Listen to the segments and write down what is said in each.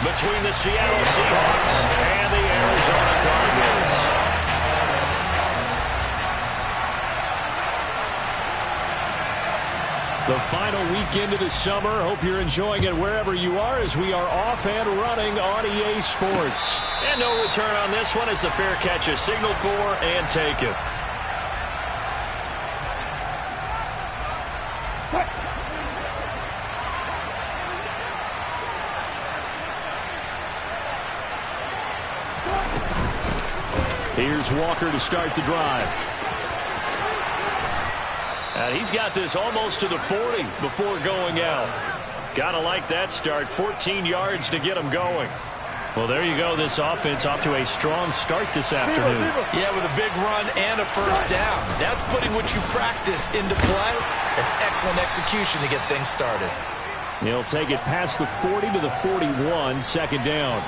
between the Seattle Seahawks and the Arizona Cardinals. The final weekend of the summer. Hope you're enjoying it wherever you are as we are off and running on EA Sports. And no return on this one as the fair catch is signaled for and taken. Here's Walker to start the drive. And he's got this almost to the 40 before going out. Gotta like that start. 14 yards to get him going. Well, there you go. This offense off to a strong start this afternoon. Yeah, with a big run and a first down. That's putting what you practice into play. That's excellent execution to get things started. He'll take it past the 40 to the 41, second down.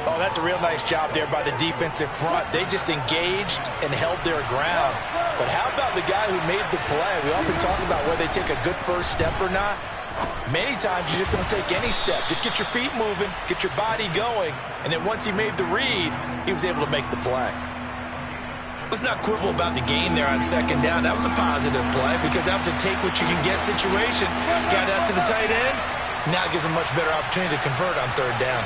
Oh, that's a real nice job there by the defensive front. They just engaged and held their ground. But how about the guy who made the play? We often talk about whether they take a good first step or not. Many times you just don't take any step. Just get your feet moving, get your body going, and then once he made the read, he was able to make the play. Let's not quibble about the gain there on second down. That was a positive play because that was a take-what-you-can-get situation. Got out to the tight end. Now gives him a much better opportunity to convert on third down.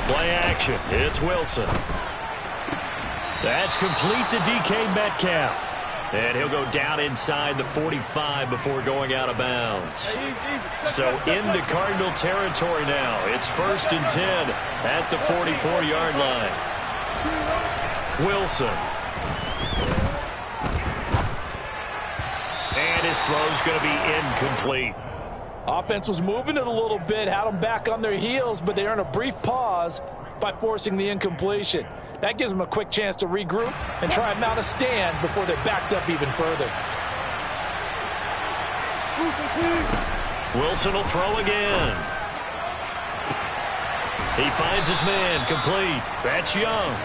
Play action. It's Wilson. That's complete to DK Metcalf. And he'll go down inside the 45 before going out of bounds. So into Cardinal territory now. It's 1st and 10 at the 44-yard line. Wilson. And his throw's going to be incomplete. Offense was moving it a little bit, had them back on their heels, but they earned a brief pause by forcing the incompletion. That gives them a quick chance to regroup and try and mount a stand before they're backed up even further. Wilson will throw again. He finds his man, complete. That's Young.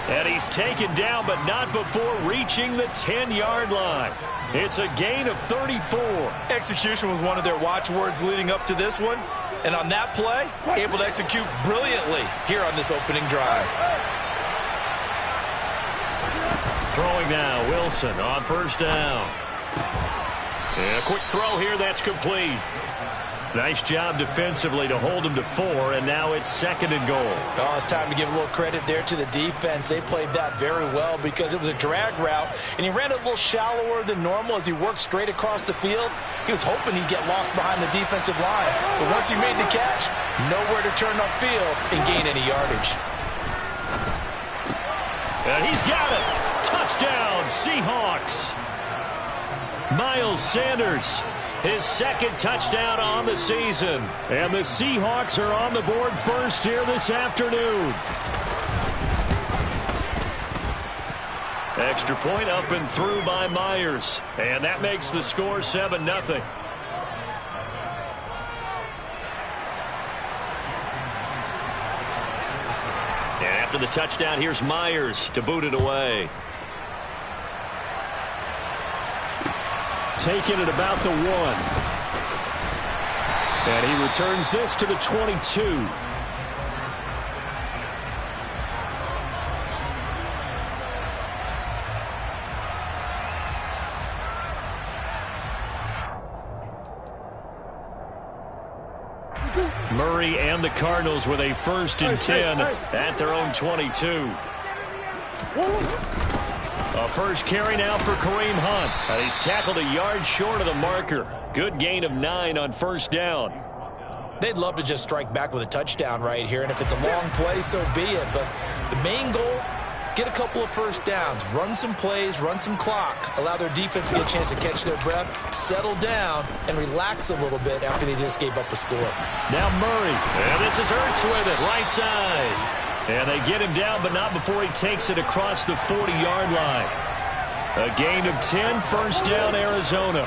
And he's taken down, but not before reaching the 10-yard line. It's a gain of 34. Execution was one of their watchwords leading up to this one. And on that play, able to execute brilliantly here on this opening drive. Throwing now, Wilson on first down. And a quick throw here, that's complete. Nice job defensively to hold him to 4, and now it's 2nd and goal. Oh, it's time to give a little credit there to the defense. They played that very well because it was a drag route, and he ran it a little shallower than normal as he worked straight across the field. He was hoping he'd get lost behind the defensive line, but once he made the catch, nowhere to turn upfield and gain any yardage. And he's got it. Touchdown, Seahawks. Miles Sanders. His 2nd touchdown on the season. And the Seahawks are on the board first here this afternoon. Extra point up and through by Myers. And that makes the score 7-0. And after the touchdown, here's Myers to boot it away. Taken at about the 1. And he returns this to the 22. Murray and the Cardinals with a 1st and 10 at their own 22. A first carry now for Kareem Hunt. And he's tackled a yard short of the marker. Good gain of 9 on first down. They'd love to just strike back with a touchdown right here, and if it's a long play, so be it. But the main goal, get a couple of first downs, run some plays, run some clock, allow their defense to get a chance to catch their breath, settle down, and relax a little bit after they just gave up a score. Now Murray. And this is Ertz with it, right side. And they get him down, but not before he takes it across the 40-yard line. A gain of 10, first down, Arizona.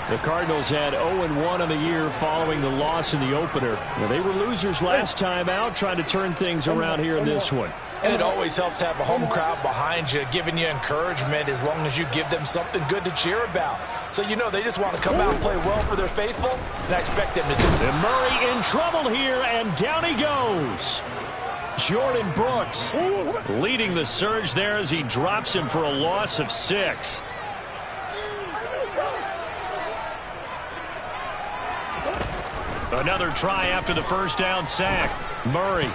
The Cardinals had 0-1 on the year following the loss in the opener. Now, they were losers last time out, trying to turn things around here in this one. And it always helps to have a home crowd behind you, giving you encouragement as long as you give them something good to cheer about. So you know they just want to come out and play well for their faithful, and I expect them to do it. And Murray in trouble here, and down he goes. Jordan Brooks leading the surge there as he drops him for a loss of 6. Another try after the first down sack. Murray.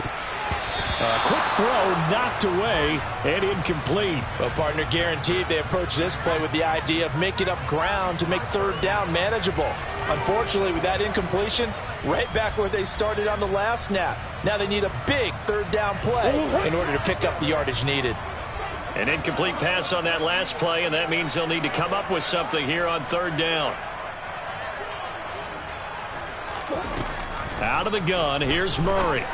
A quick throw knocked away and incomplete. Well, partner, guaranteed they approach this play with the idea of making up ground to make third down manageable. Unfortunately, with that incompletion, right back where they started on the last snap. Now they need a big third down play in order to pick up the yardage needed. An incomplete pass on that last play, and that means they'll need to come up with something here on third down. Out of the gun, here's Murray.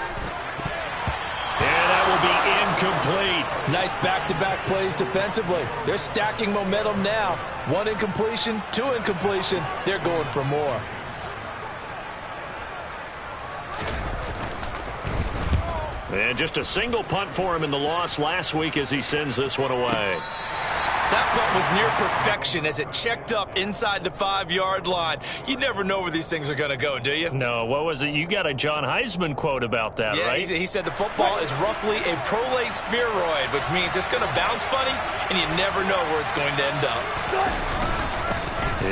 And that will be incomplete. Nice back-to-back plays defensively. They're stacking momentum now. 1 incompletion, 2 incompletion. They're going for more. And just a single punt for him in the loss last week as he sends this one away. That punt was near perfection as it checked up inside the 5-yard line. You never know where these things are going to go, do you? No, what was it? You got a John Heisman quote about that, yeah, right? He said the football is roughly a prolate spheroid, which means it's going to bounce funny, and you never know where it's going to end up.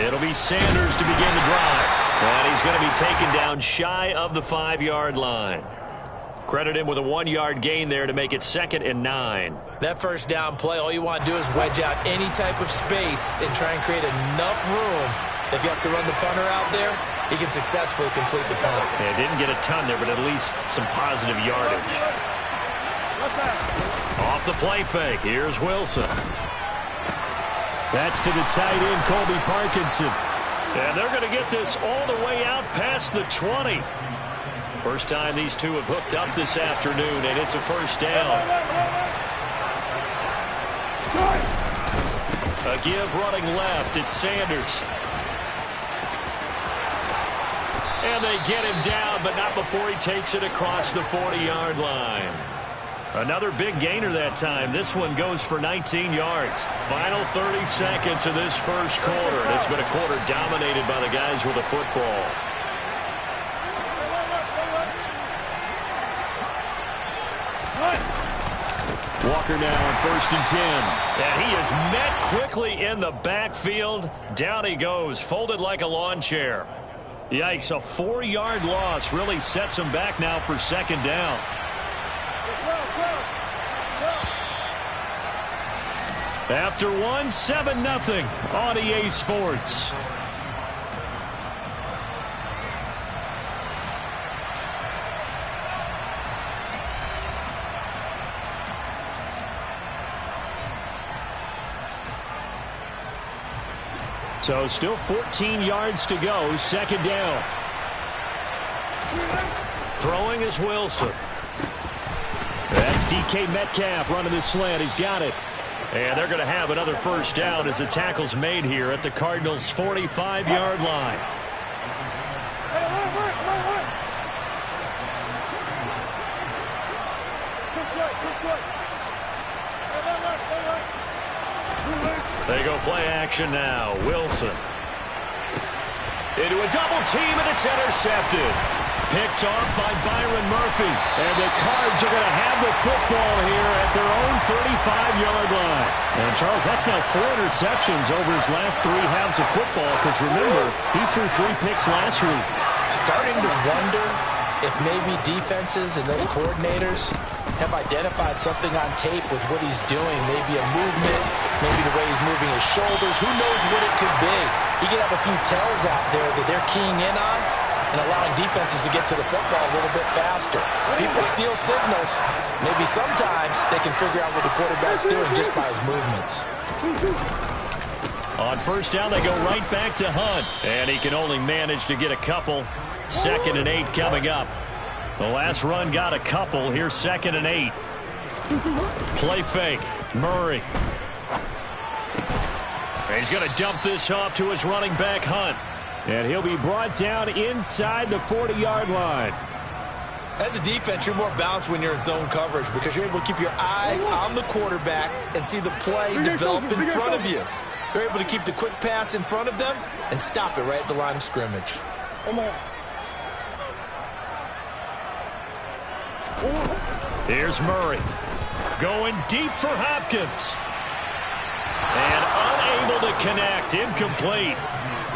It'll be Sanders to begin the drive. And he's going to be taken down shy of the 5-yard line. Credit him with a 1-yard gain there to make it 2nd and 9. That first down play, all you want to do is wedge out any type of space and try and create enough room. If you have to run the punter out there, he can successfully complete the punt. Yeah, didn't get a ton there, but at least some positive yardage. Off the play fake, here's Wilson. That's to the tight end, Colby Parkinson. And they're going to get this all the way out past the 20. First time these two have hooked up this afternoon, and it's a first down. A give running left. It's Sanders. And they get him down, but not before he takes it across the 40-yard line. Another big gainer that time. This one goes for 19 yards. Final 30 seconds of this first quarter. And it's been a quarter dominated by the guys with the football. Walker now on 1st and 10. And he is met quickly in the backfield. Down he goes, folded like a lawn chair. Yikes, a 4-yard loss really sets him back now for 2nd down. After 7-0 on EA Sports. So still 14 yards to go, 2nd down. Throwing is Wilson. That's DK Metcalf running the slant. He's got it. And they're going to have another first down as the tackle's made here at the Cardinals' 45-yard line. They go play action now. Wilson. Into a double team, and it's intercepted. Picked off by Byron Murphy. And the Cards are going to have the football here at their own 35-yard line. And, Charles, that's now 4 interceptions over his last 3 halves of football. Because, remember, he threw 3 picks last week. Starting to wonder if maybe defenses and those coordinators have identified something on tape with what he's doing. Maybe a movement, maybe the way he's moving his shoulders. Who knows what it could be? He could have a few tells out there that they're keying in on and allowing defenses to get to the football a little bit faster. People steal signals. Maybe sometimes they can figure out what the quarterback's doing just by his movements. On first down, they go right back to Hunt. And he can only manage to get a couple. 2nd and 8 coming up. The last run got a couple. Here's 2nd and 8. Play fake. Murray. He's going to dump this off to his running back, Hunt. And he'll be brought down inside the 40-yard line. As a defense, you're more balanced when you're in zone coverage because you're able to keep your eyes on the quarterback and see the play develop in front of you. They're able to keep the quick pass in front of them and stop it right at the line of scrimmage. Here's Murray. Going deep for Hopkins. And unable to connect. Incomplete.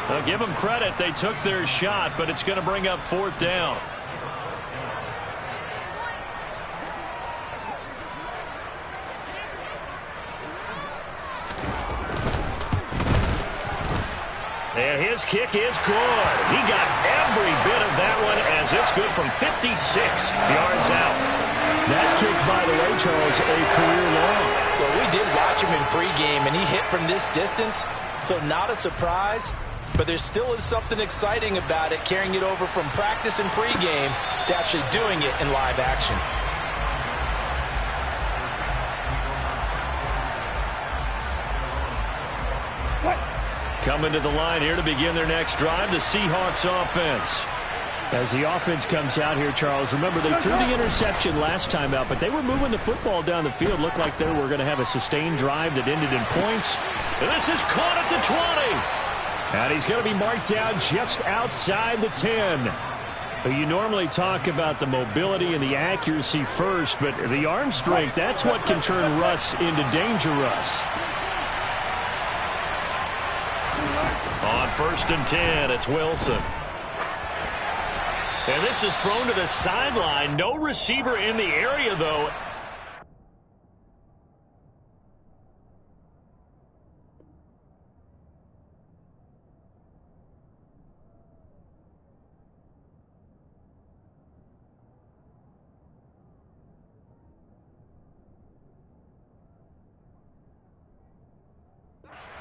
I'll give them credit. They took their shot, but it's going to bring up 4th down. And his kick is good. He got every bit of that one as it's good from 56 yards out. That kick, by the way, Charles, a career long. Well, we did watch him in pregame, and he hit from this distance, so not a surprise. But there still is something exciting about it, carrying it over from practice and pregame to actually doing it in live action. Coming to the line here to begin their next drive, the Seahawks offense. As the offense comes out here, Charles, remember they threw the interception last time out, but they were moving the football down the field. Looked like they were going to have a sustained drive that ended in points. And this is caught at the 20. And he's going to be marked down just outside the 10. But you normally talk about the mobility and the accuracy first, but the arm strength, that's what can turn Russ into danger Russ. On 1st and 10, it's Wilson. And this is thrown to the sideline. No receiver in the area, though.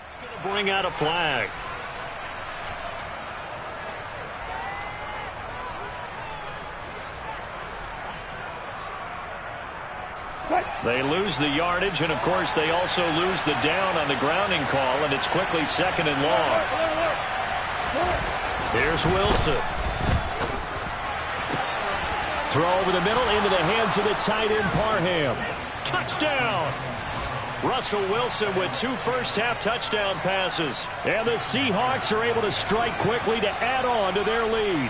It's going to bring out a flag. They lose the yardage, and, of course, they also lose the down on the grounding call, and it's quickly 2nd and long. Here's Wilson. Throw over the middle into the hands of the tight end, Parham. Touchdown! Russell Wilson with 2 first-half touchdown passes. And the Seahawks are able to strike quickly to add on to their lead.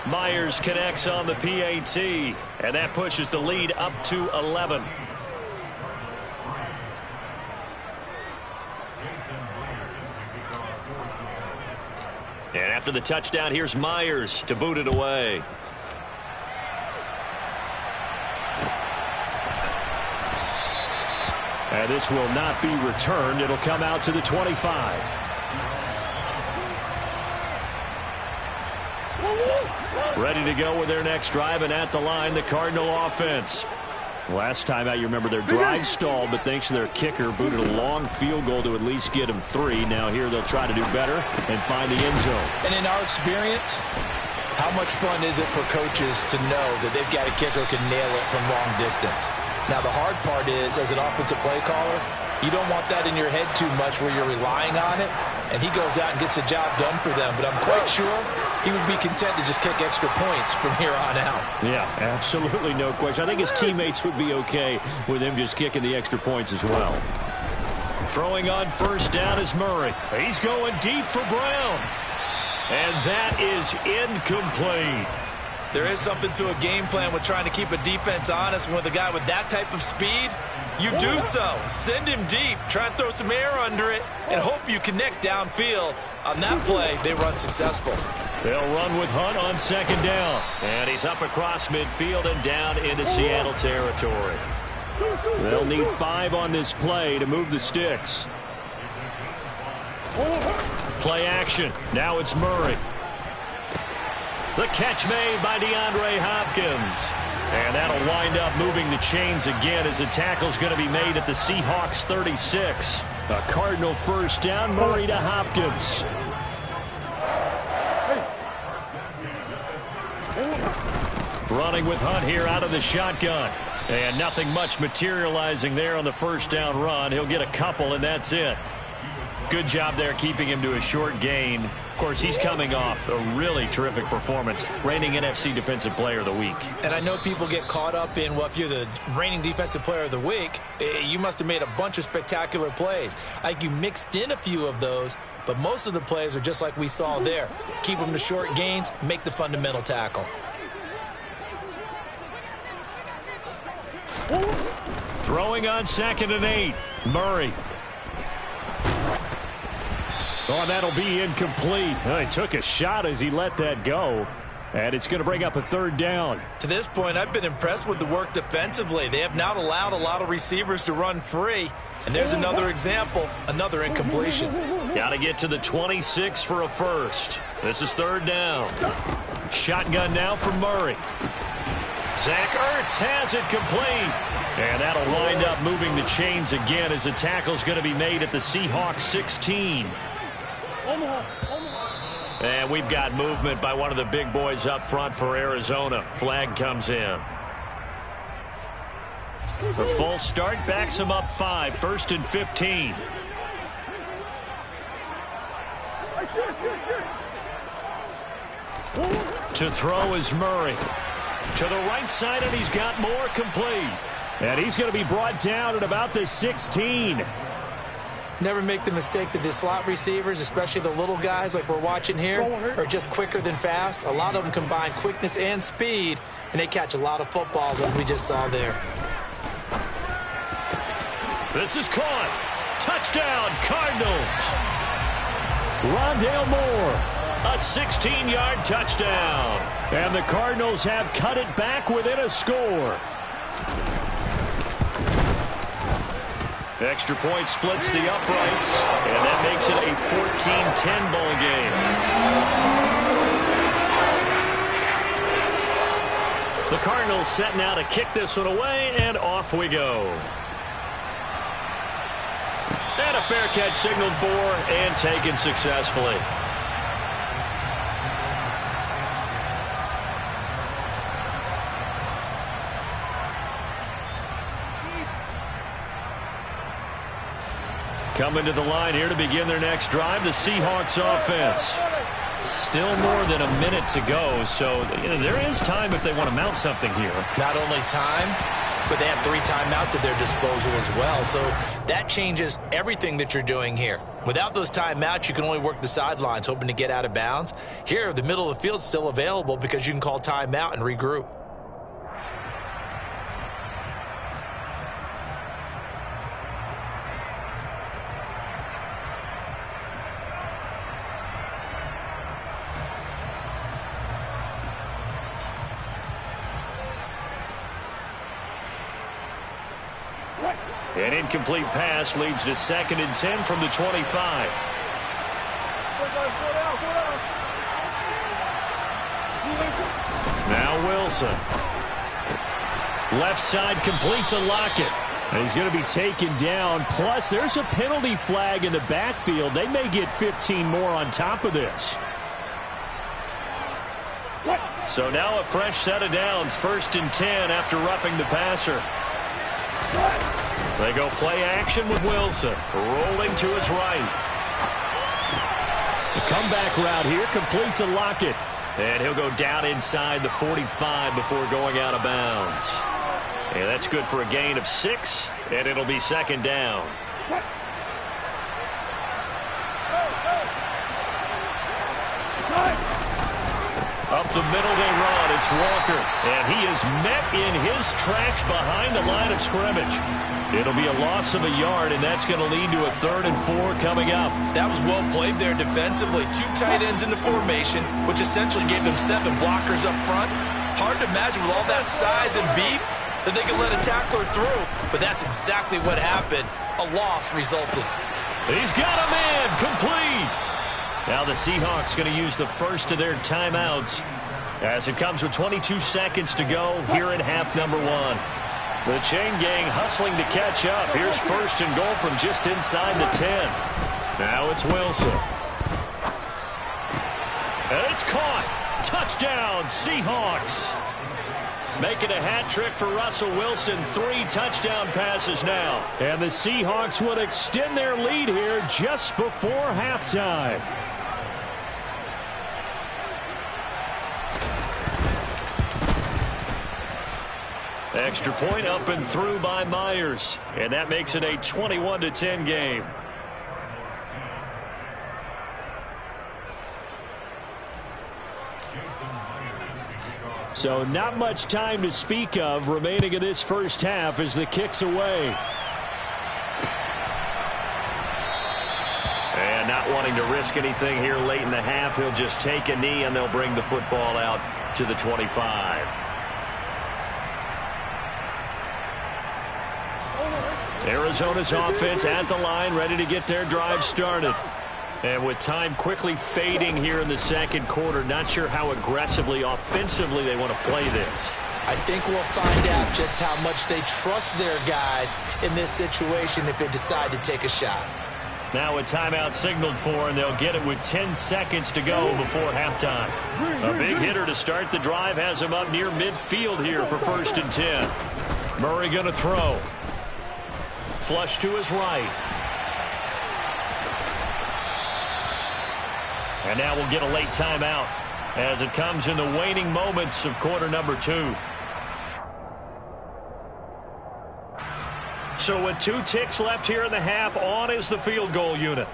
Myers connects on the PAT, and that pushes the lead up to 11. And after the touchdown, here's Myers to boot it away. And this will not be returned. It'll come out to the 25. Ready to go with their next drive, and at the line, the Cardinal offense. Last time out, you remember their drive stalled, but thanks to their kicker, booted a long field goal to at least get them 3. Now here they'll try to do better and find the end zone. And in our experience, how much fun is it for coaches to know that they've got a kicker who can nail it from long distance? Now, the hard part is, as an offensive play caller, you don't want that in your head too much where you're relying on it, and he goes out and gets the job done for them. But I'm quite sure he would be content to just kick extra points from here on out. Yeah, absolutely no question. I think his teammates would be okay with him just kicking the extra points as well. Throwing on 1st down is Murray. He's going deep for Brown. And that is incomplete. There is something to a game plan with trying to keep a defense honest. With a guy with that type of speed, you do so. Send him deep. Try and throw some air under it and hope you connect downfield. On that play, they run successful. They'll run with Hunt on 2nd down. And he's up across midfield and down into Seattle territory. They'll need 5 on this play to move the sticks. Play action. Now it's Murray. The catch made by DeAndre Hopkins. And that'll wind up moving the chains again as the tackle's going to be made at the Seahawks 36. A Cardinal 1st down, Murray to Hopkins. Running with Hunt here out of the shotgun. And nothing much materializing there on the first down run. He'll get a couple, and that's it. Good job there keeping him to a short gain. Of course, he's coming off a really terrific performance, reigning NFC Defensive Player of the Week. And I know people get caught up in, well, if you're the reigning Defensive Player of the Week, you must have made a bunch of spectacular plays. I think you mixed in a few of those, but most of the plays are just like we saw there. Keep them to short gains, make the fundamental tackle. Throwing on 2nd and 8. Murray. Oh, that'll be incomplete. He took a shot as he let that go. And it's going to bring up a 3rd down. To this point, I've been impressed with the work defensively. They have not allowed a lot of receivers to run free. And there's another example, another incompletion. Got to get to the 26 for a first. This is 3rd down. Shotgun now for Murray. Zach Ertz has it complete. And that'll wind up moving the chains again as the tackle's going to be made at the Seahawks 16. And we've got movement by one of the big boys up front for Arizona. Flag comes in. The false start backs him up 5. 1st and 15. To throw is Murray. To the right side, and he's got more complete. And he's going to be brought down at about the 16. Never make the mistake that the slot receivers, especially the little guys like we're watching here, are just quicker than fast. A lot of them combine quickness and speed, and they catch a lot of footballs, as we just saw there. This is caught. Touchdown, Cardinals. Rondale Moore, a 16-yard touchdown. And the Cardinals have cut it back within a score. Extra point splits the uprights, and that makes it a 14-10 ball game. The Cardinals set now to kick this one away, and off we go. And a fair catch signaled for and taken successfully. Coming to the line here to begin their next drive, the Seahawks offense. Still more than a minute to go, so there is time if they want to mount something here. Not only time, but they have 3 timeouts at their disposal as well, so that changes everything that you're doing here. Without those timeouts, you can only work the sidelines, hoping to get out of bounds. Here, the middle of the field's still available because you can call timeout and regroup. An incomplete pass leads to 2nd and 10 from the 25. Now Wilson. Left side complete to Lockett. And he's going to be taken down. Plus, there's a penalty flag in the backfield. They may get 15 more on top of this. So now a fresh set of downs. 1st and 10 after roughing the passer. They go play action with Wilson, rolling to his right. The comeback route here, complete to Lockett. And he'll go down inside the 45 before going out of bounds. And that's good for a gain of 6, and it'll be 2nd down. Up the middle they run. It's Walker. And he is met in his tracks behind the line of scrimmage. It'll be a loss of a yard, and that's going to lead to a 3rd and 4 coming up. That was well played there defensively. 2 tight ends in the formation, which essentially gave them 7 blockers up front. Hard to imagine with all that size and beef that they could let a tackler through. But that's exactly what happened. A loss resulted. He's got a man complete. Now the Seahawks going to use the first of their timeouts as it comes with 22 seconds to go here in half number 1. The chain gang hustling to catch up. Here's 1st and goal from just inside the 10. Now it's Wilson. And it's caught. Touchdown, Seahawks. Making a hat trick for Russell Wilson. 3 touchdown passes now. And the Seahawks would extend their lead here just before halftime. Extra point up and through by Myers. And that makes it a 21-10 game. So not much time to speak of remaining in this first half as the kick's away. And not wanting to risk anything here late in the half, he'll just take a knee and they'll bring the football out to the 25. Arizona's offense at the line, ready to get their drive started. And with time quickly fading here in the second quarter, not sure how aggressively, offensively they want to play this. I think we'll find out just how much they trust their guys in this situation if they decide to take a shot. Now a timeout signaled for, and they'll get it with 10 seconds to go before halftime. A big hitter to start the drive has him up near midfield here for 1st and 10. Murray going to throw. Flush to his right. And now we'll get a late timeout as it comes in the waning moments of quarter number 2. So with 2 ticks left here in the half, on is the field goal unit.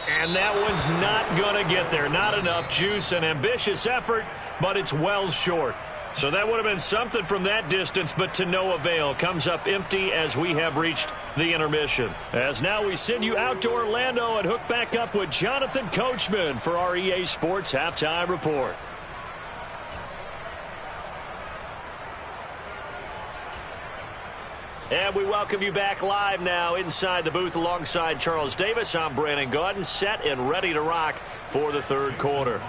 And that one's not going to get there. Not enough juice. An ambitious effort, but it's well short. So that would have been something from that distance, but to no avail. Comes up empty as we have reached the intermission. As now we send you out to Orlando and hook back up with Jonathan Coachman for our EA Sports Halftime Report. And we welcome you back live now inside the booth alongside Charles Davis. I'm Brandon Gaudin, set and ready to rock for the third quarter.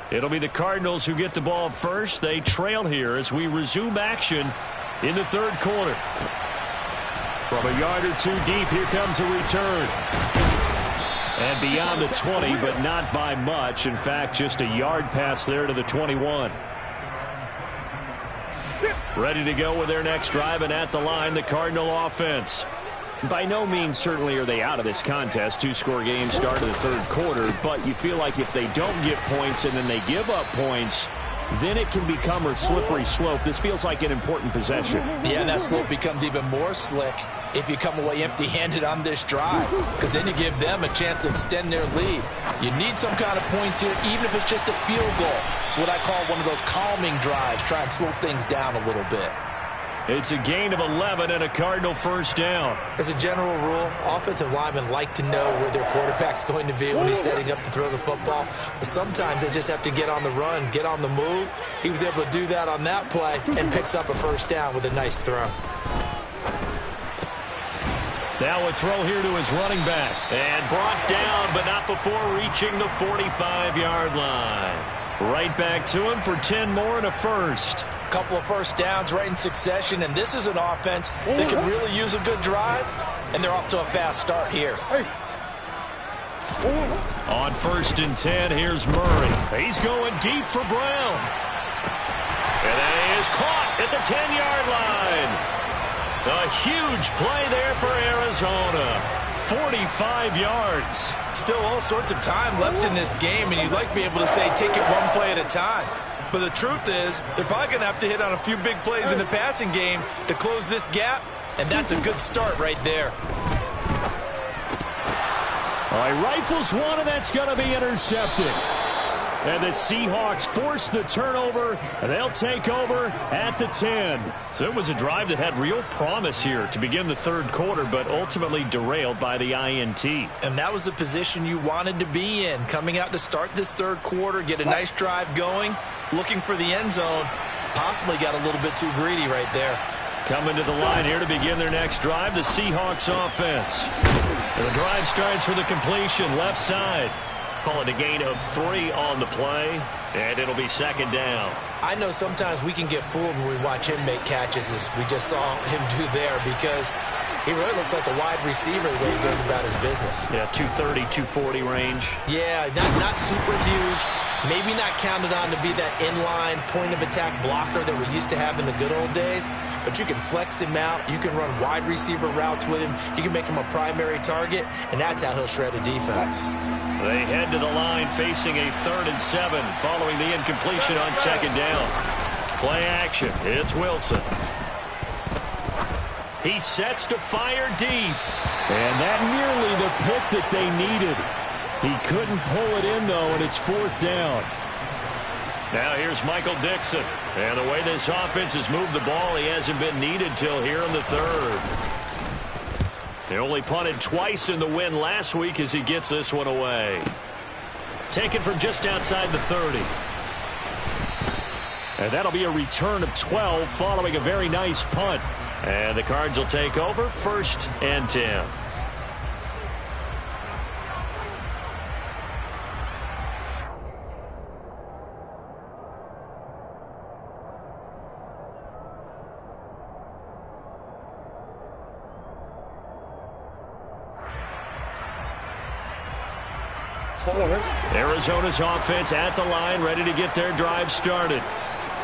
It'll be the Cardinals who get the ball first. They trail here as we resume action in the third quarter. From a yard or 2 deep, here comes a return. And beyond the 20, but not by much. In fact, just a yard pass there to the 21. Ready to go with their next drive, and at the line, the Cardinal offense. By no means certainly are they out of this contest. 2-score game start of the third quarter, but you feel like if they don't get points and then they give up points, then it can become a slippery slope. This feels like an important possession. Yeah, that slope becomes even more slick if you come away empty-handed on this drive, because then you give them a chance to extend their lead. You need some kind of points here, even if it's just a field goal. It's what I call one of those calming drives. Try and slow things down a little bit. It's a gain of 11 and a Cardinal first down. As a general rule, offensive linemen like to know where their quarterback's going to be when he's setting up to throw the football. But sometimes they just have to get on the run, get on the move. He was able to do that on that play and picks up a first down with a nice throw. Now a throw here to his running back. And brought down, but not before reaching the 45-yard line. Right back to him for 10 more and a first. A couple of first downs right in succession, and this is an offense that can really use a good drive, and they're off to a fast start here. On 1st and 10, here's Murray. He's going deep for Brown. And he is caught at the 10-yard line. A huge play there for Arizona. 45 yards. Still all sorts of time left in this game, and you'd like to be able to say take it one play at a time. But the truth is, they're probably going to have to hit on a few big plays in the passing game to close this gap, and that's a good start right there. All right, rifles one, and that's going to be intercepted. And the Seahawks force the turnover, and they'll take over at the 10. So it was a drive that had real promise here to begin the third quarter, but ultimately derailed by the INT. And that was the position you wanted to be in, coming out to start this third quarter, get a nice drive going, looking for the end zone. Possibly got a little bit too greedy right there. Coming to the line here to begin their next drive, the Seahawks offense. And the drive starts with a completion left side. Call it a gain of 3 on the play, and it'll be second down. I know sometimes we can get fooled when we watch him make catches, as we just saw him do there, because He really looks like a wide receiver the way he goes about his business. Yeah, 230, 240 range. Yeah, not super huge. Maybe not counted on to be that inline point-of-attack blocker that we used to have in the good old days. But you can flex him out. You can run wide receiver routes with him. You can make him a primary target, and that's how he'll shred a defense. They head to the line facing a 3rd and 7 following the incompletion on 2nd down. Play action. It's Wilson. He sets to fire deep. And that nearly the pick that they needed. He couldn't pull it in, though, and it's 4th down. Now here's Michael Dixon. And the way this offense has moved the ball, he hasn't been needed till here in the 3rd. They only punted twice in the win last week as he gets this one away. Taken from just outside the 30. And that'll be a return of 12 following a very nice punt. And the Cards will take over 1st and 10. Arizona's offense at the line, ready to get their drive started.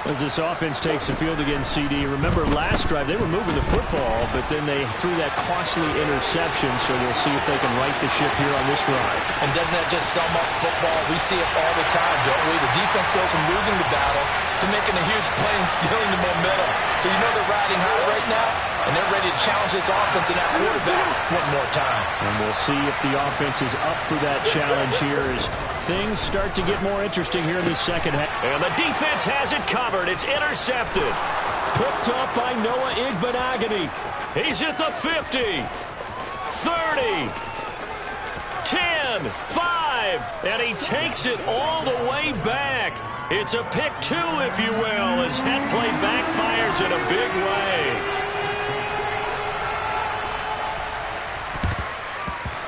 As this offense takes the field against CD, remember last drive they were moving the football, but then they threw that costly interception, so we'll see if they can right the ship here on this drive. And doesn't that just sum up football? We see it all the time, don't we? The defense goes from losing the battle to making a huge play and stealing the momentum. So you know they're riding high right now, and they're ready to challenge this offense and that quarterback one more time. And we'll see if the offense is up for that challenge here as things start to get more interesting here in the second half. And the defense has it covered. It's intercepted. Picked up by Noah Igbenogany. He's at the 50, 30, 10, 5, and he takes it all the way back. It's a pick 2, if you will, as that play backfires in a big way.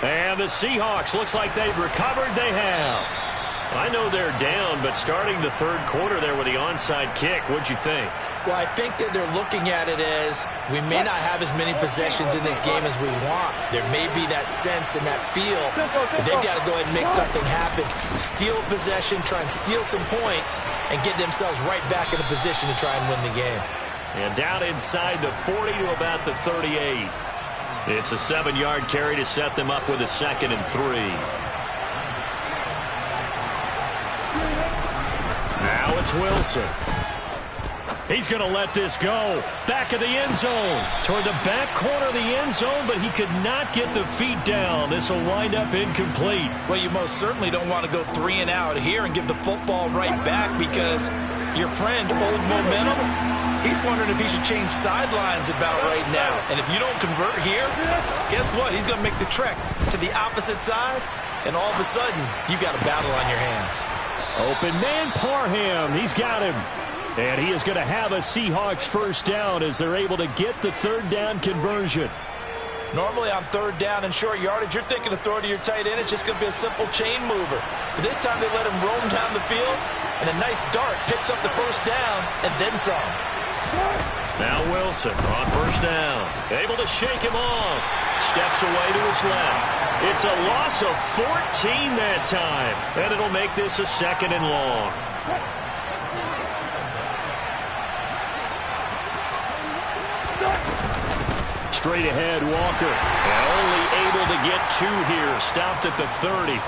And the Seahawks, looks like they've recovered. They have. I know they're down, but starting the 3rd quarter there with the onside kick, what'd you think? Well, I think that they're looking at it as we may not have as many possessions in this game as we want. There may be that sense and that feel that they've got to go ahead and make something happen. Steal possession, try and steal some points, and get themselves right back in a position to try and win the game. And down inside the 40 to about the 38. It's a 7-yard carry to set them up with a 2nd and 3. Now it's Wilson. He's going to let this go. Back of the end zone. Toward the back corner of the end zone, but he could not get the feet down. This will wind up incomplete. Well, you most certainly don't want to go 3 and out here and give the football right back because your friend, Old Momentum, he's wondering if he should change sidelines about right now. And if you don't convert here, guess what? He's going to make the trek to the opposite side, and all of a sudden, you got a battle on your hands. Open man Parham. He's got him. And he is going to have a Seahawks 1st down as they're able to get the 3rd down conversion. Normally on 3rd down and short yardage, you're thinking of throwing to your tight end. It's just going to be a simple chain mover. But this time they let him roam down the field, and a nice dart picks up the 1st down and then some. Now Wilson on 1st down. Able to shake him off. Steps away to his left. It's a loss of 14 that time. And it'll make this a 2nd and long. Straight ahead, Walker. And only able to get 2 here. Stopped at the 30.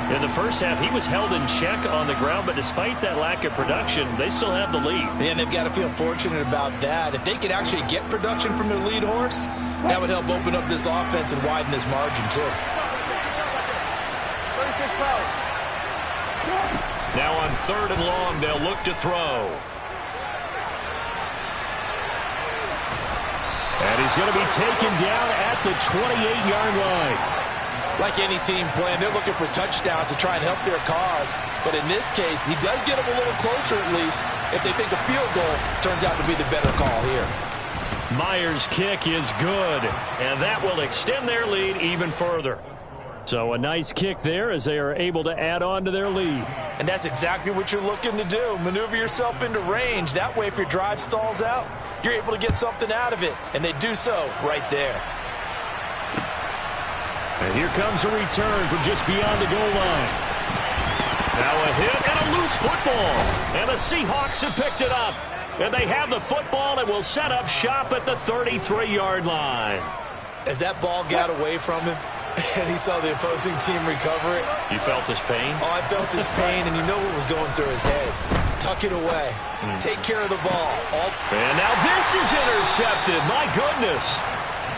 In the first half, he was held in check on the ground, but despite that lack of production, they still have the lead. And they've got to feel fortunate about that. If they could actually get production from their lead horse, that would help open up this offense and widen this margin, too. Now on 3rd and long, they'll look to throw. And he's going to be taken down at the 28-yard line. Like any team playing, they're looking for touchdowns to try and help their cause. But in this case, he does get them a little closer at least if they think a field goal turns out to be the better call here. Myers' kick is good, and that will extend their lead even further. So a nice kick there as they are able to add on to their lead. And that's exactly what you're looking to do. Maneuver yourself into range. That way, if your drive stalls out, you're able to get something out of it. And they do so right there. And here comes a return from just beyond the goal line. Now a hit and a loose football. And the Seahawks have picked it up. And they have the football and will set up shop at the 33-yard line. As that ball got away from him and he saw the opposing team recover it. You felt his pain? Oh, I felt his pain, and you know what was going through his head. Tuck it away. Take care of the ball. And now this is intercepted. My goodness.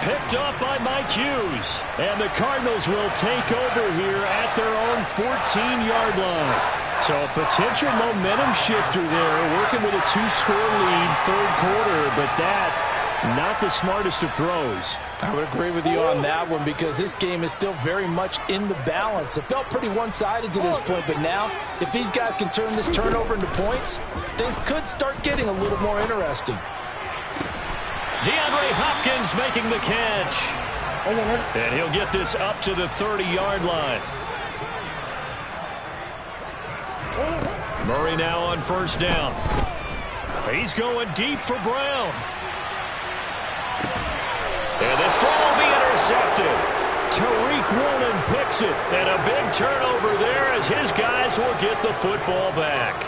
Picked up by Mike Hughes. And the Cardinals will take over here at their own 14-yard line. So a potential momentum shifter there, working with a 2-score lead, third quarter, but that, not the smartest of throws. I would agree with you on that one because this game is still very much in the balance. It felt pretty one-sided to this point, but now, if these guys can turn this turnover into points, things could start getting a little more interesting. DeAndre Hopkins making the catch. And he'll get this up to the 30-yard line. Murray now on first down. He's going deep for Brown. And this throw will be intercepted. Tariq Woolen picks it. And a big turnover there as his guys will get the football back.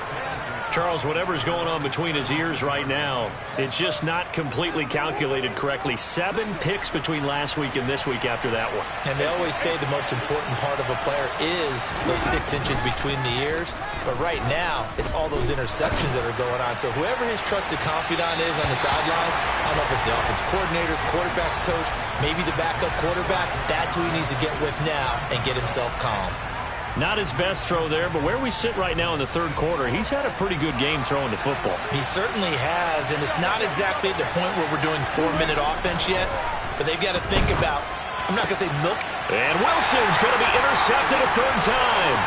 Charles, whatever's going on between his ears right now, it's just not completely calculated correctly. 7 picks between last week and this week after that one. And they always say the most important part of a player is those 6 inches between the ears. But right now, it's all those interceptions that are going on. So whoever his trusted confidant is on the sidelines, I don't know if it's the offense coordinator, the quarterback's coach, maybe the backup quarterback, that's who he needs to get with now and get himself calm. Not his best throw there, but where we sit right now in the third quarter, he's had a pretty good game throwing the football. He certainly has, and it's not exactly at the point where we're doing 4-minute offense yet, but they've got to think about, I'm not going to say milk. And Wilson's going to be intercepted a third time.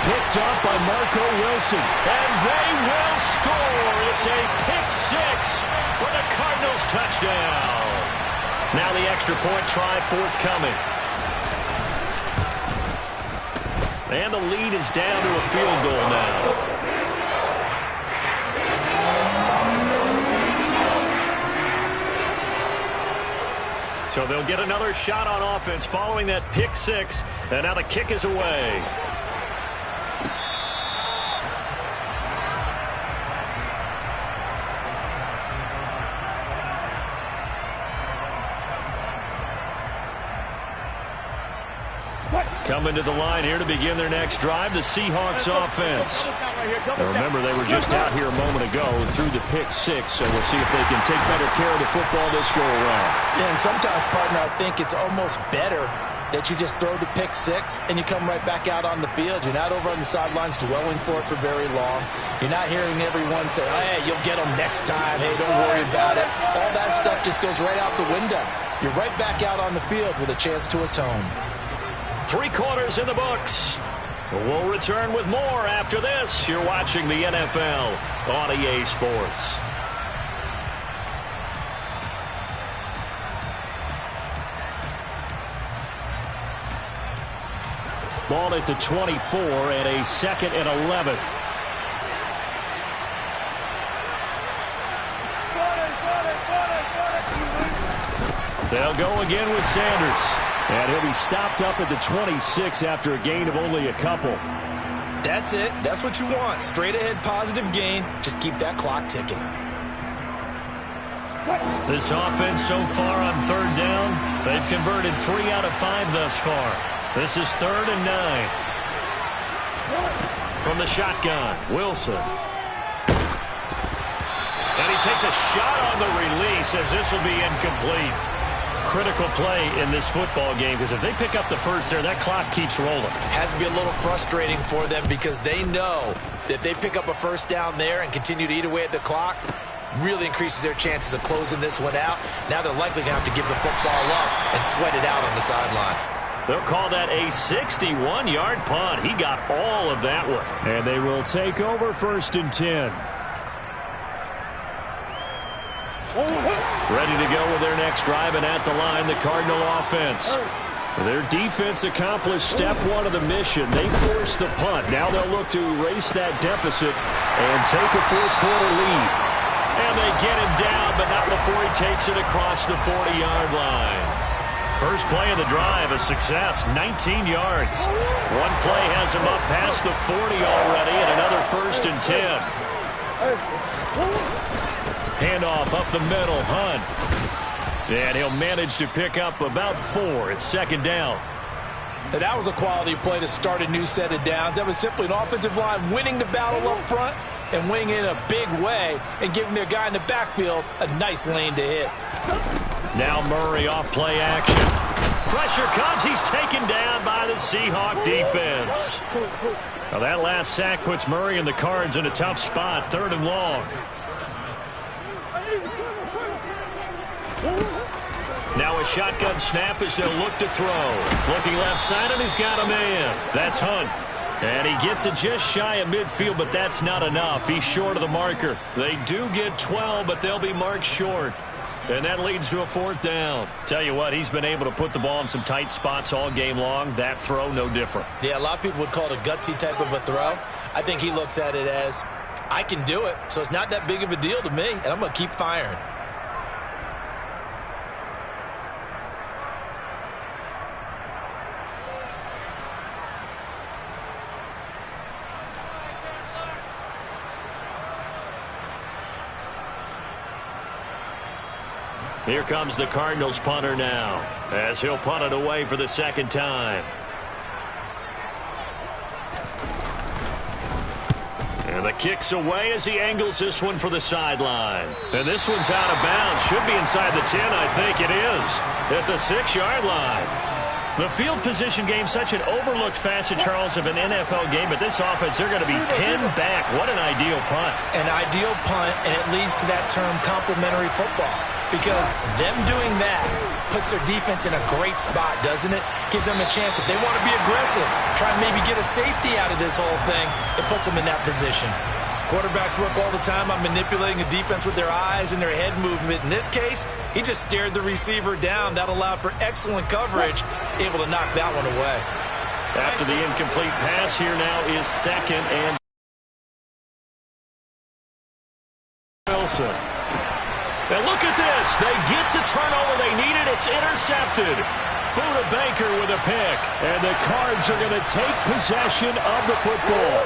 Picked up by Marco Wilson. And they will score. It's a pick 6 for the Cardinals touchdown. Now the extra point try forthcoming. And the lead is down to a field goal now. So they'll get another shot on offense following that pick 6. And now the kick is away. Coming to the line here to begin their next drive, the Seahawks offense. Now remember, they were just out here a moment ago and threw the pick 6, so we'll see if they can take better care of the football this go around. Yeah, and sometimes, partner, I think it's almost better that you just throw the pick 6 and you come right back out on the field. You're not over on the sidelines dwelling for it for very long. You're not hearing everyone say, hey, you'll get them next time. Hey, don't worry about it. All that stuff just goes right out the window. You're right back out on the field with a chance to atone. 3 quarters in the books. We'll return with more after this. You're watching the NFL on EA Sports. Ball at the 24 and a 2nd and 11. They'll go again with Sanders. And he'll be stopped up at the 26 after a gain of only a couple. That's it. That's what you want. Straight ahead positive gain. Just keep that clock ticking. This offense so far on third down, they've converted 3 out of 5 thus far. This is 3rd and 9. From the shotgun, Wilson. And he takes a shot on the release as this will be incomplete. Critical play in this football game because if they pick up the first there, that clock keeps rolling. Has to be a little frustrating for them because they know that if they pick up a first down there and continue to eat away at the clock, really increases their chances of closing this one out. Now they're likely going to have to give the football up and sweat it out on the sideline. They'll call that a 61-yard punt. He got all of that one. And they will take over 1st and 10. Ready to go with their next drive, and at the line, the Cardinal offense. Their defense accomplished step 1 of the mission. They forced the punt. Now they'll look to erase that deficit and take a 4th quarter lead. And they get him down, but not before he takes it across the 40-yard line. First play of the drive, a success, 19 yards. One play has him up past the 40 already, and another 1st and 10. Handoff up the middle, Hunt. And he'll manage to pick up about 4. It's 2nd down. And that was a quality play to start a new set of downs. That was simply an offensive line winning the battle up front and winning in a big way and giving their guy in the backfield a nice lane to hit. Now Murray off play action. Pressure comes. He's taken down by the Seahawk defense. Now that last sack puts Murray and the Cards in a tough spot. 3rd and long. Now a shotgun snap as they'll look to throw. Looking left side, and he's got a man. That's Hunt. And he gets it just shy of midfield, but that's not enough. He's short of the marker. They do get 12, but they'll be marked short. And that leads to a 4th down. Tell you what, he's been able to put the ball in some tight spots all game long. That throw, no different. Yeah, a lot of people would call it a gutsy type of a throw. I think he looks at it as, I can do it, so it's not that big of a deal to me, and I'm going to keep firing. Here comes the Cardinals punter now, as he'll punt it away for the 2nd time. And the kick's away as he angles this one for the sideline. And this one's out of bounds. Should be inside the 10, I think it is, at the 6-yard line. The field position game, such an overlooked facet, Charles, of an NFL game, but this offense, they're going to be pinned back. What an ideal punt. An ideal punt, and it leads to that term complementary football, because them doing that puts their defense in a great spot, doesn't it? Gives them a chance. If they want to be aggressive, try and maybe get a safety out of this whole thing, it puts them in that position. Quarterbacks work all the time on manipulating a defense with their eyes and their head movement. In this case, he just stared the receiver down. That allowed for excellent coverage, able to knock that one away. After the incomplete pass, here now is 2nd and Wilson. And look at this. They get the turnover they needed. It's intercepted. Buda Baker with a pick. And the Cards are going to take possession of the football.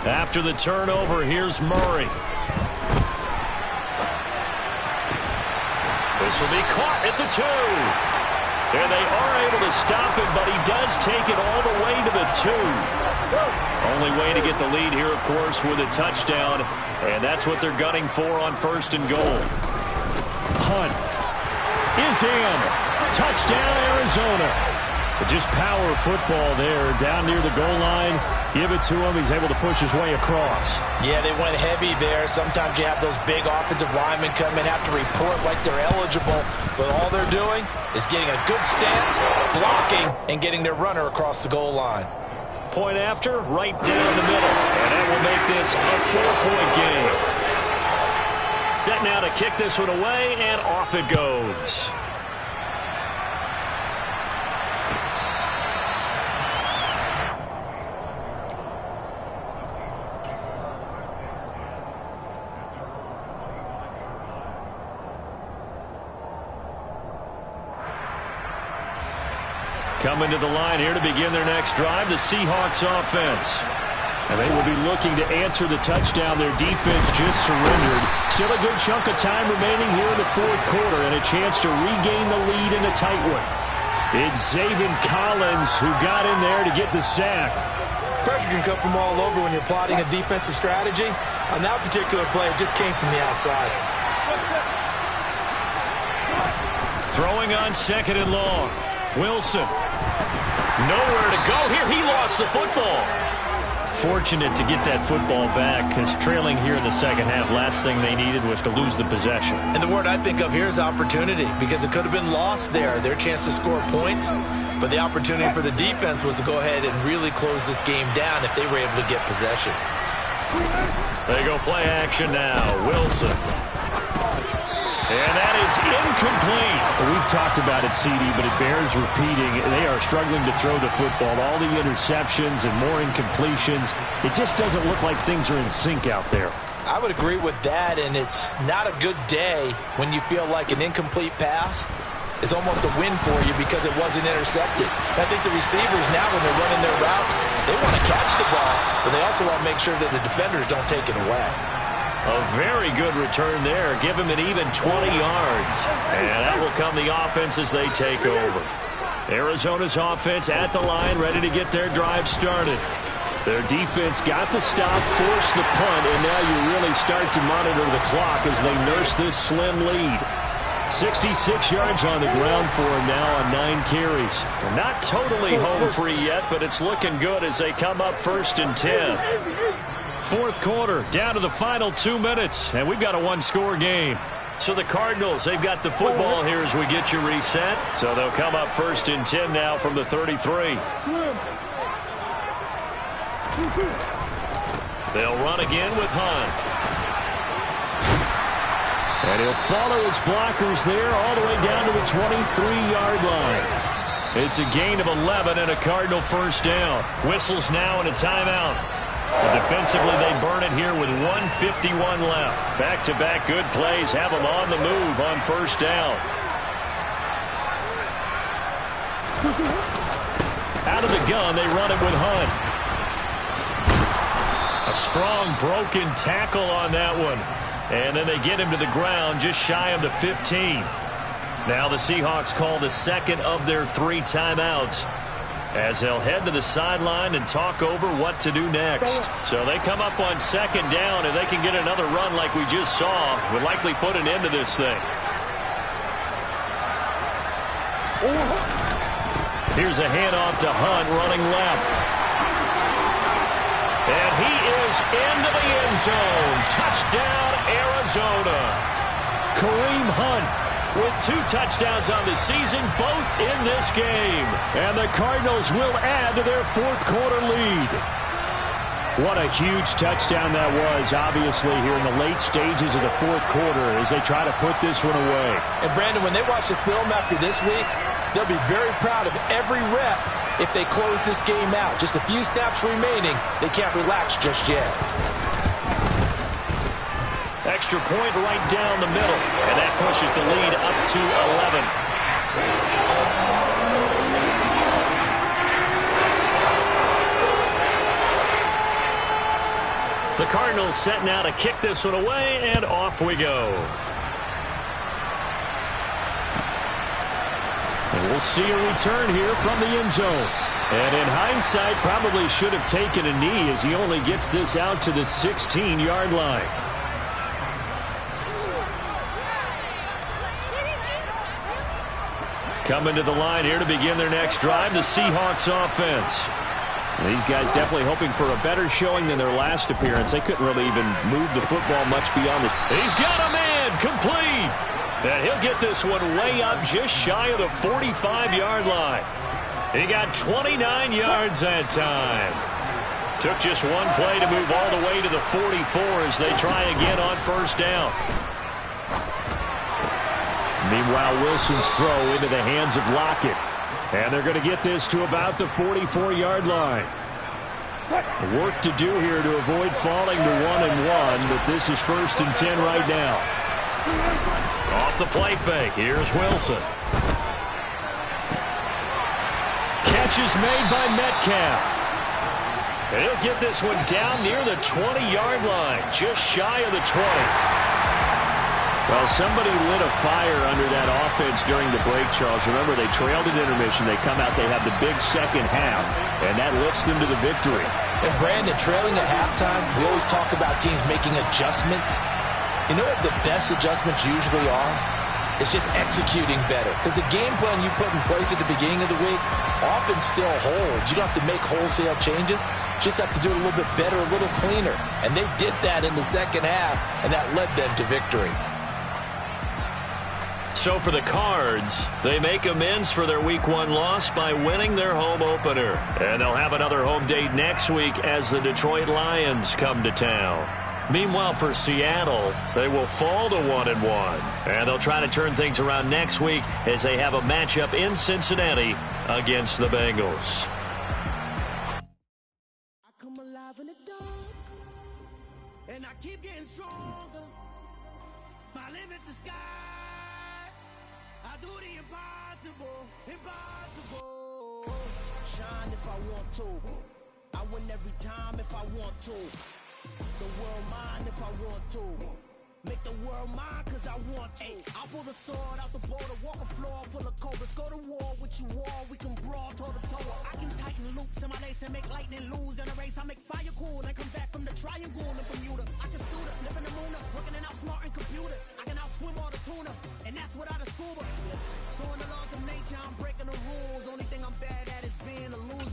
After the turnover, here's Murray. This will be caught at the 2. And they are able to stop him, but he does take it all the way to the 2. Only way to get the lead here, of course, with a touchdown. And that's what they're gunning for on 1st and goal. Hunt is in. Touchdown, Arizona. But just power football there down near the goal line. Give it to him. He's able to push his way across. Yeah, they went heavy there. Sometimes you have those big offensive linemen come in, have to report like they're eligible. But all they're doing is getting a good stance, blocking, and getting their runner across the goal line. Point after, right down the middle. And that will make this a 4-point game. Set now to kick this one away, and off it goes. Coming to the line here to begin their next drive, the Seahawks offense. And they will be looking to answer the touchdown. Their defense just surrendered. Still a good chunk of time remaining here in the 4th quarter and a chance to regain the lead in a tight one. It's Zaven Collins who got in there to get the sack. Pressure can come from all over when you're plotting a defensive strategy. On that particular play, it just came from the outside. Throwing on 2nd and long. Wilson. Nowhere to go here. He lost the football. Fortunate to get that football back, because trailing here in the 2nd half, last thing they needed was to lose the possession. And the word I think of here is opportunity, because it could have been lost there, their chance to score points. But the opportunity for the defense was to go ahead and really close this game down if they were able to get possession. They go play action now. Wilson. And that is is incomplete. We've talked about it, CD, but it bears repeating. They are struggling to throw the football. All the interceptions and more incompletions. It just doesn't look like things are in sync out there. I would agree with that, and it's not a good day when you feel like an incomplete pass is almost a win for you because it wasn't intercepted. I think the receivers now, when they're running their routes, they want to catch the ball, but they also want to make sure that the defenders don't take it away. A very good return there. Give him an even 20 yards. And that will come the offense as they take over. Arizona's offense at the line, ready to get their drive started. Their defense got the stop, forced the punt, and now you really start to monitor the clock as they nurse this slim lead. 66 yards on the ground for him now on 9 carries. They're not totally home free yet, but it's looking good as they come up 1st and 10. Fourth quarter, down to the final 2 minutes, and we've got a one-score game. So the Cardinals, they've got the football here as we get you reset. So they'll come up 1st and 10 now from the 33. They'll run again with Hunt. And he'll follow his blockers there all the way down to the 23-yard line. It's a gain of 11 and a Cardinal first down. Whistles now and a timeout. So defensively, they burn it here with 1:51 left. Back-to-back good plays have them on the move on first down. Out of the gun, they run it with Hunt. A strong broken tackle on that one. And then they get him to the ground just shy of the 15. Now the Seahawks call the second of their 3 timeouts, as they'll head to the sideline and talk over what to do next. So they come up on 2nd down, and they can get another run like we just saw. Would likely put an end to this thing. Here's a handoff to Hunt running left. And he is into the end zone. Touchdown, Arizona. Kareem Hunt with 2 touchdowns on the season, both in this game. And the Cardinals will add to their 4th quarter lead. What a huge touchdown that was, obviously, here in the late stages of the 4th quarter as they try to put this one away. And, Brandon, when they watch the film after this week, they'll be very proud of every rep if they close this game out. Just a few snaps remaining. They can't relax just yet. Extra point right down the middle, and that pushes the lead up to 11. The Cardinals set now to kick this one away, and off we go. And we'll see a return here from the end zone. And in hindsight, probably should have taken a knee as he only gets this out to the 16-yard line. Coming to the line here to begin their next drive, the Seahawks offense. These guys definitely hoping for a better showing than their last appearance. They couldn't really even move the football much beyond this. He's got a man, complete. And he'll get this one way up just shy of the 45-yard line. He got 29 yards that time. Took just one play to move all the way to the 44 as they try again on first down. Meanwhile, Wilson's throw into the hands of Lockett. And they're going to get this to about the 44-yard line. Work to do here to avoid falling to 1-1, but this is 1st and 10 right now. Off the play fake, here's Wilson. Catch is made by Metcalf. And he'll get this one down near the 20-yard line, just shy of the 20. Well, somebody lit a fire under that offense during the break, Charles. Remember, they trailed at intermission. They come out, they have the big second half, and that lifts them to the victory. And, Brandon, trailing at halftime, we always talk about teams making adjustments. You know what the best adjustments usually are? It's just executing better. Because the game plan you put in place at the beginning of the week often still holds. You don't have to make wholesale changes. You just have to do it a little bit better, a little cleaner. And they did that in the second half, and that led them to victory. So for the Cards, they make amends for their Week 1 loss by winning their home opener. And they'll have another home date next week as the Detroit Lions come to town. Meanwhile, for Seattle, they will fall to 1-1. And they'll try to turn things around next week as they have a matchup in Cincinnati against the Bengals. I come alive in the dark, and I keep getting stronger. My limit's the sky. I do the impossible, impossible. Shine if I want to. I win every time if I want to. The world mine if I want to. Make the world mine cause I want to. I pull the sword out the border, walk a floor full of cobras. Go to war with you all, we can brawl toe to toe. I can tighten loops in my lace and make lightning lose in a race. I make fire cool and come back from the triangle in Bermuda. I can suit up, live in the moon up, working and outsmarting computers. I can outswim all the tuna, and that's without a scuba. So in the laws of nature, I'm breaking the rules. Only thing I'm bad at is being a loser.